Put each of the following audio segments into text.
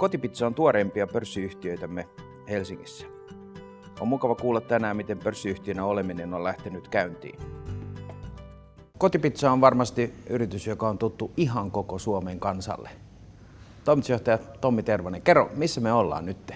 Kotipizza on tuoreimpia pörssiyhtiöitämme Helsingissä. On mukava kuulla tänään, miten pörssiyhtiönä oleminen on lähtenyt käyntiin. Kotipizza on varmasti yritys, joka on tuttu ihan koko Suomen kansalle. Toimitusjohtaja Tommi Tervonen, kerro, missä me ollaan nyt?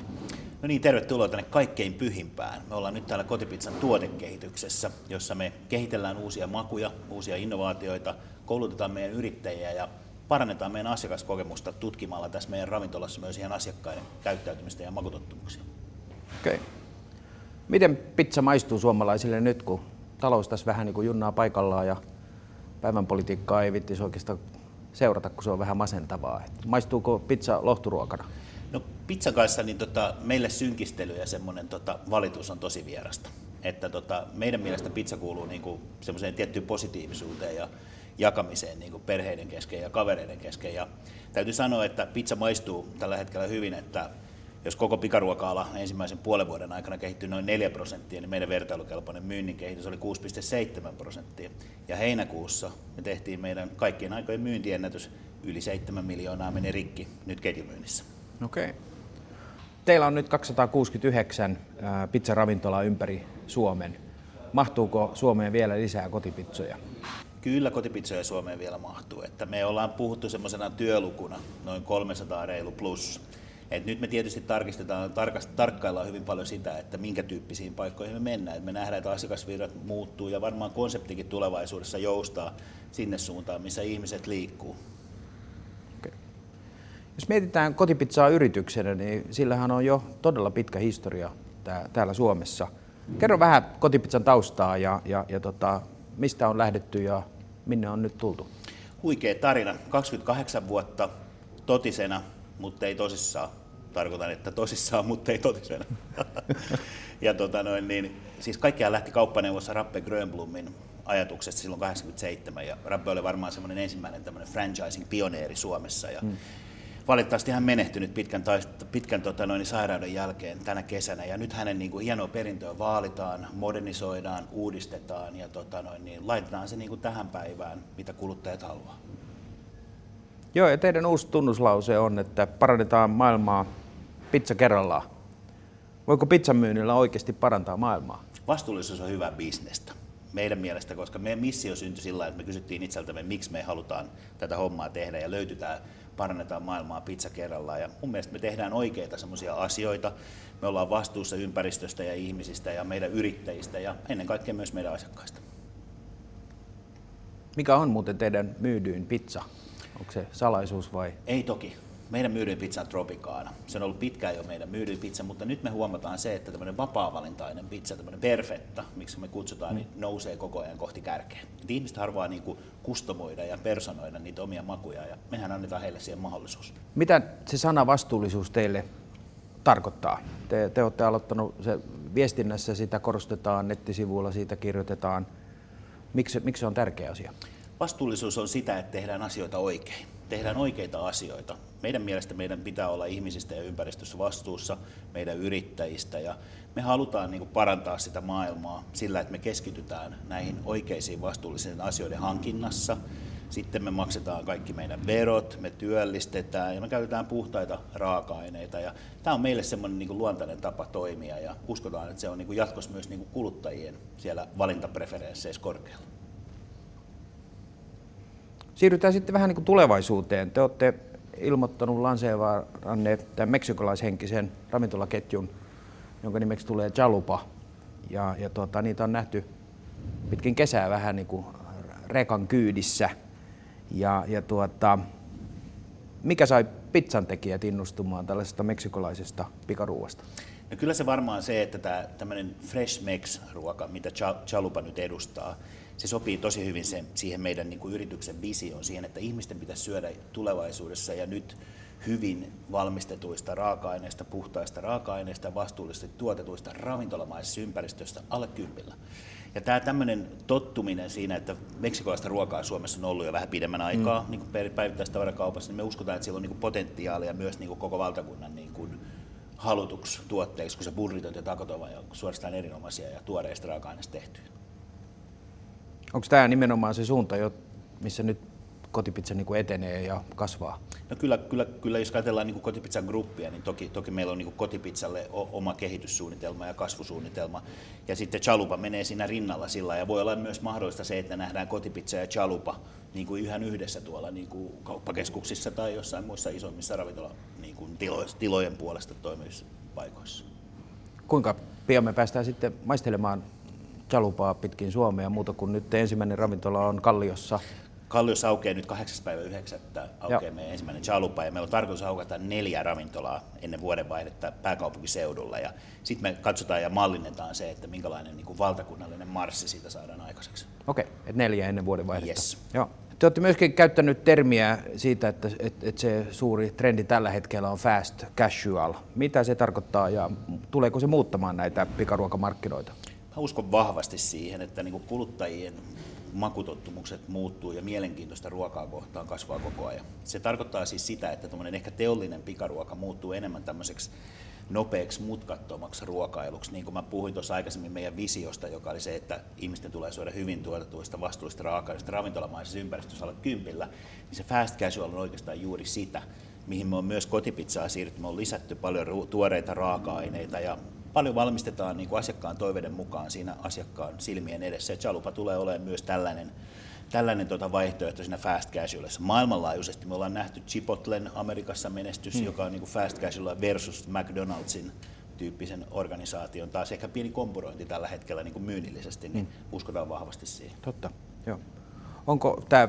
No niin, tervetuloa tänne kaikkein pyhimpään. Me ollaan nyt täällä Kotipizzan tuotekehityksessä, jossa me kehitellään uusia makuja, uusia innovaatioita, koulutetaan meidän yrittäjiä ja parannetaan meidän asiakaskokemusta tutkimalla tässä meidän ravintolassa myös ihan asiakkaiden käyttäytymistä ja makutottumuksia. Okei. Miten pizza maistuu suomalaisille nyt, kun talous tässä vähän niin kuin junnaa paikallaan ja päivänpolitiikkaa ei vittisi oikeastaan seurata, kun se on vähän masentavaa? Maistuuko pizza lohturuokana? No pizzan kanssa niin meille synkistely ja semmoinen valitus on tosi vierasta. Että meidän mielestä pizza kuuluu niinku semmoiseen tiettyyn positiivisuuteen ja jakamiseen niinku perheiden kesken ja kavereiden kesken. Ja täytyy sanoa, että pizza maistuu tällä hetkellä hyvin, että jos koko pikaruoka-ala ensimmäisen puolen vuoden aikana kehittyi noin 4%, niin meidän vertailukelpoinen myynnin kehitys oli 6,7%. Ja heinäkuussa me tehtiin meidän kaikkien aikojen myyntiennätys, yli 7 miljoonaa meni rikki nyt ketjumyynnissä. Okei. Teillä on nyt 269 pizzaravintolaa ympäri Suomen. Mahtuuko Suomeen vielä lisää kotipizzoja? Kyllä kotipizzoja Suomeen vielä mahtuu. Että me ollaan puhuttu semmoisena työlukuna noin 300 reilu plus. Et nyt me tietysti tarkkaillaan hyvin paljon sitä, että minkä tyyppisiin paikkoihin me mennään. Et me nähdään, että asiakasvirrat muuttuu ja varmaan konseptikin tulevaisuudessa joustaa sinne suuntaan, missä ihmiset liikkuu. Okay. Jos mietitään kotipizzaa yrityksenä, niin sillähän on jo todella pitkä historia täällä Suomessa. Kerro vähän kotipizzan taustaa ja mistä on lähdetty ja minne on nyt tultu? Huikea tarina. 28 vuotta totisena, mutta ei tosissaan. Tarkoitan, että tosissaan, mutta ei totisena. Ja siis kaikkiaan lähti kauppaneuvossa Rappe Grönblumin ajatuksesta silloin 87, ja Rappe oli varmaan semmoinen ensimmäinen tämmöinen franchising-pioneeri Suomessa. Ja valitettavasti hän menehtyi pitkän sairauden jälkeen tänä kesänä, ja nyt hänen niin kuin hienoa perintöä vaalitaan, modernisoidaan, uudistetaan ja laitetaan se niin kuin tähän päivään, mitä kuluttajat haluaa. Joo, ja teidän uusi tunnuslause on, että parannetaan maailmaa pizza kerrallaan. Voiko pizzan myynnillä oikeasti parantaa maailmaa? Vastuullisuus on hyvä bisnestä meidän mielestä, koska meidän missio syntyi sillä, että me kysyttiin itseltämme, miksi me halutaan tätä hommaa tehdä ja parannetaan maailmaa pizza kerrallaan. Ja mun mielestä me tehdään oikeita semmoisia asioita. Me ollaan vastuussa ympäristöstä ja ihmisistä ja meidän yrittäjistä ja ennen kaikkea myös meidän asiakkaista. Mikä on muuten teidän myydyin pizza? Onko se salaisuus vai? Ei toki. Meidän myydyin pizza on Tropicana. Se on ollut pitkään jo meidän myydyin pizza, mutta nyt me huomataan se, että tämmöinen vapaa-valintainen pizza, tämmöinen perfetta, miksi me kutsutaan, niin nousee koko ajan kohti kärkeä. Et ihmiset harvaa niin kustomoida ja personoida niitä omia makuja ja mehän annetaan heille siihen mahdollisuus. Mitä se sana vastuullisuus teille tarkoittaa? Te olette aloittanut se viestinnässä, sitä korostetaan, nettisivuilla siitä kirjoitetaan. Miksi se on tärkeä asia? Vastuullisuus on sitä, että tehdään asioita oikein. Tehdään oikeita asioita. Meidän mielestä meidän pitää olla ihmisistä ja ympäristössä vastuussa, meidän yrittäjistä. Ja me halutaan parantaa sitä maailmaa sillä, että me keskitytään näihin oikeisiin vastuullisiin asioiden hankinnassa. Sitten me maksetaan kaikki meidän verot, me työllistetään ja me käytetään puhtaita raaka-aineita. Ja tämä on meille semmoinen luontainen tapa toimia ja uskotaan, että se on jatkossa myös kuluttajien siellä valintapreferensseissä korkealla. Siirrytään sitten vähän niin kuin tulevaisuuteen. Te olette ilmoittanut lanseeraavanne tämän meksikolaishenkisen ravintolaketjun, jonka nimeksi tulee Chalupa. Ja niitä on nähty pitkin kesää vähän niin kuin rekan kyydissä. Mikä sai pizzantekijät innostumaan tällaisesta meksikolaisesta pikaruuasta? No kyllä se varmaan se, että tämmöinen Fresh Mex-ruoka, mitä Chalupa nyt edustaa, se sopii tosi hyvin siihen meidän yrityksen visioon, siihen, että ihmisten pitäisi syödä tulevaisuudessa ja nyt hyvin valmistetuista raaka-aineista, puhtaista raaka-aineista ja vastuullisesti tuotetuista ravintolamaisessa ympäristössä alle 10. Ja tämä tämmöinen tottuminen siinä, että meksikolaista ruokaa Suomessa on ollut jo vähän pidemmän aikaa niin päivittäistavarakaupassa, niin me uskotaan, että sillä on potentiaalia myös koko valtakunnan halutuksi tuotteiksi, kun se burritot ja takot ovat suorastaan erinomaisia ja tuoreista raaka-aineista tehtyjä. Onko tämä nimenomaan se suunta, missä nyt kotipizza niin kuin etenee ja kasvaa? No kyllä jos ajatellaan niin Kotipizzan gruppia, niin toki meillä on niin Kotipizzalle oma kehityssuunnitelma ja kasvusuunnitelma. Ja sitten Chalupa menee siinä rinnalla sillä, ja voi olla myös mahdollista se, että nähdään Kotipizza ja Chalupa niin kuin ihan yhdessä tuolla niin kuin kauppakeskuksissa tai jossain muissa isommissa ravintola niin kuin tilojen puolesta toimivissa paikoissa. Kuinka pian me päästään sitten maistelemaan Chalupaa pitkin Suomea, muuta kuin nyt ensimmäinen ravintola on Kalliossa? Kalliossa aukeaa nyt 8.9. aukeaa meidän ensimmäinen Chalupa, ja meillä on tarkoitus aukata 4 ravintolaa ennen vuodenvaihdetta pääkaupunkiseudulla. Ja sitten me katsotaan ja mallinnetaan se, että minkälainen niin kuin valtakunnallinen marssi siitä saadaan aikaiseksi. Okei, että 4 ennen vuodenvaihdetta. Yes. Joo. Te olette myöskin käyttänyt termiä siitä, että se suuri trendi tällä hetkellä on fast casual. Mitä se tarkoittaa ja tuleeko se muuttamaan näitä pikaruokamarkkinoita? Mä uskon vahvasti siihen, että niin kuin kuluttajien makutottumukset muuttuu ja mielenkiintoista ruokaa kohtaan kasvaa koko ajan. Se tarkoittaa siis sitä, että ehkä teollinen pikaruoka muuttuu enemmän tämmöiseksi nopeaksi, mutkattomaksi ruokailuksi. Niin kuin mä puhuin tuossa aikaisemmin meidän visiosta, joka oli se, että ihmisten tulee syödä hyvin tuotetuista, vastuullisista raaka-aineista ravintolamaisessa ympäristössä alla kympillä, niin se fast casual on oikeastaan juuri sitä, mihin me on myös kotipizzaa siirrytty. Me on lisätty paljon tuoreita raaka-aineita ja paljon valmistetaan niin kuin asiakkaan toiveiden mukaan siinä asiakkaan silmien edessä. Ja Chalupa tulee olemaan myös tällainen vaihtoehto siinä fast casualissa. Maailmanlaajuisesti me ollaan nähty Chipotlen Amerikassa menestys, joka on niin kuin fast casual versus McDonald'sin tyyppisen organisaation. Taas ehkä pieni kompurointi tällä hetkellä niin kuin myynnillisesti, niin uskotaan vahvasti siihen. Totta, joo. Onko tämä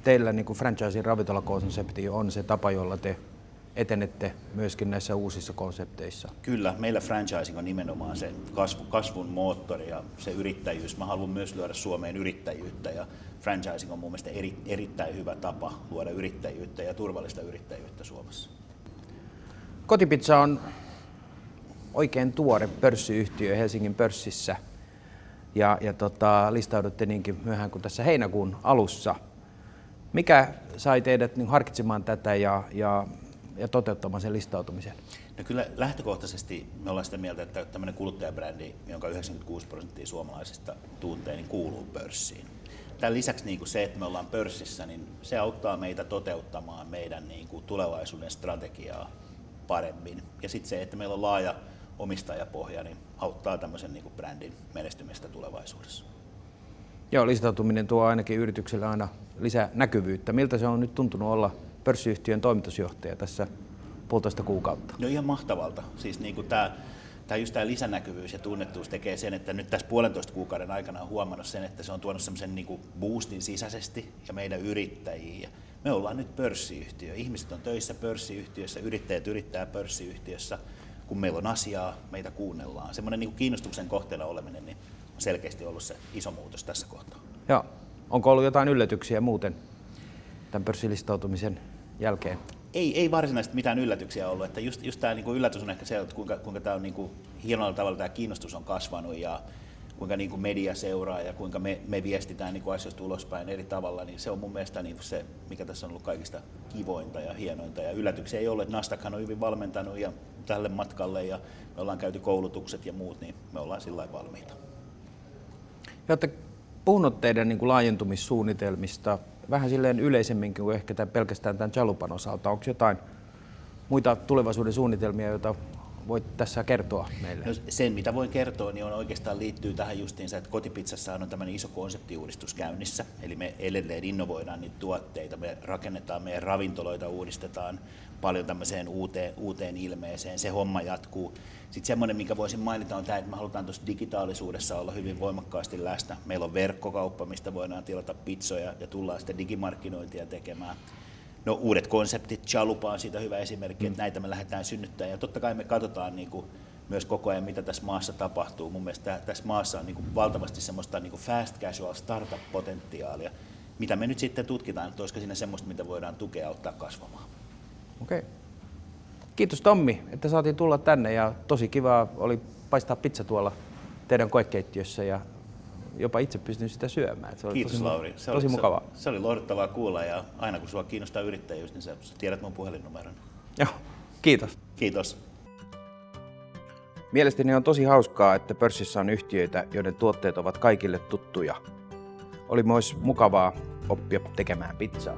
teillä niin kuin franchising ravintolakonsepti on se tapa, jolla te etenette myöskin näissä uusissa konsepteissa? Kyllä, meillä franchising on nimenomaan se kasvun moottori ja se yrittäjyys. Mä haluan myös luoda Suomeen yrittäjyyttä ja franchising on mun mielestä erittäin hyvä tapa luoda yrittäjyyttä ja turvallista yrittäjyyttä Suomessa. Kotipizza on oikein tuore pörssiyhtiö Helsingin pörssissä ja listaudutte niinkin myöhään kuin tässä heinäkuun alussa. Mikä sai teidät niin harkitsemaan tätä ja toteuttamaan sen listautumisen? No kyllä lähtökohtaisesti me ollaan sitä mieltä, että tämmöinen kuluttajabrändi, jonka 96% suomalaisista tuntee, niin kuuluu pörssiin. Tämän lisäksi niin kuin se, että me ollaan pörssissä, niin se auttaa meitä toteuttamaan meidän niin kuin tulevaisuuden strategiaa paremmin. Ja sitten se, että meillä on laaja omistajapohja, niin auttaa tämmöisen niin kuin brändin menestymistä tulevaisuudessa. Joo, listautuminen tuo ainakin yritykselle aina lisää näkyvyyttä. Miltä se on nyt tuntunut olla pörssiyhtiön toimitusjohtaja tässä 1,5 kuukautta? No ihan mahtavalta. Siis niin kuin tämä lisänäkyvyys ja tunnettuus tekee sen, että nyt tässä 1,5 kuukauden aikana on huomannut sen, että se on tuonut semmoisen niin kuin boostin sisäisesti ja meidän yrittäjiä. Me ollaan nyt pörssiyhtiö. Ihmiset on töissä pörssiyhtiössä, yrittäjät yrittää pörssiyhtiössä. Kun meillä on asiaa, meitä kuunnellaan. Semmoinen niin kuin kiinnostuksen kohteena oleminen niin on selkeästi ollut se iso muutos tässä kohtaa. Joo. Onko ollut jotain yllätyksiä muuten tämän pörssilistautumisen jälkeen? Ei varsinaisesti mitään yllätyksiä ollut. Että just tämä niin kuin yllätys on ehkä se, että kuinka tämä on niin kuin hienolla tavalla tämä kiinnostus on kasvanut ja kuinka niin kuin media seuraa ja kuinka me viestitään niin kuin asioista ulospäin eri tavalla, niin se on mun mielestä niin se, mikä tässä on ollut kaikista kivointa ja hienointa. Ja yllätyksiä ei ollut, että Nasdaqhan on hyvin valmentanut ja tälle matkalle ja me ollaan käyty koulutukset ja muut, niin me ollaan sillä lailla valmiita. Olette puhunut teidän niin kuin laajentumissuunnitelmista vähän silleen yleisemminkin kuin ehkä pelkästään tämän Chalupan osalta. Onko jotain muita tulevaisuuden suunnitelmia, joita voit tässä kertoa meille? No sen, mitä voin kertoa, niin on oikeastaan liittyy tähän justiinsa, että Kotipizzassa on tämmöinen iso konseptiuudistus käynnissä. Eli me edelleen innovoidaan niitä tuotteita, me rakennetaan meidän ravintoloita, uudistetaan paljon tämmöiseen uuteen ilmeeseen. Se homma jatkuu. Sitten semmoinen, mikä voisin mainita, on tämä, että me halutaan tuossa digitaalisuudessa olla hyvin voimakkaasti läsnä. Meillä on verkkokauppa, mistä voidaan tilata pizzoja ja tullaan sitten digimarkkinointia tekemään. No uudet konseptit, Chalupa on siitä hyvä esimerkki, että näitä me lähdetään synnyttämään. Ja totta kai me katsotaan niin kuin myös koko ajan, mitä tässä maassa tapahtuu. Mun mielestä tässä maassa on niin kuin valtavasti semmoista niin kuin fast casual startup-potentiaalia, mitä me nyt sitten tutkitaan, että olisiko siinä semmoista, mitä voidaan tukea ja auttaa kasvamaan. Okei. Kiitos Tommi, että saatiin tulla tänne ja tosi kiva oli paistaa pizza tuolla teidän koekeittiössä ja jopa itse pystyn sitä syömään. Se oli Kiitos Lauri. Tosi mukavaa. Se oli lohduttavaa kuulla ja aina kun sua kiinnostaa yrittäjyys, niin sä tiedät mun puhelinnumeron. Joo, kiitos. Kiitos. Mielestäni on tosi hauskaa, että pörssissä on yhtiöitä, joiden tuotteet ovat kaikille tuttuja. Oli myös mukavaa oppia tekemään pizzaa.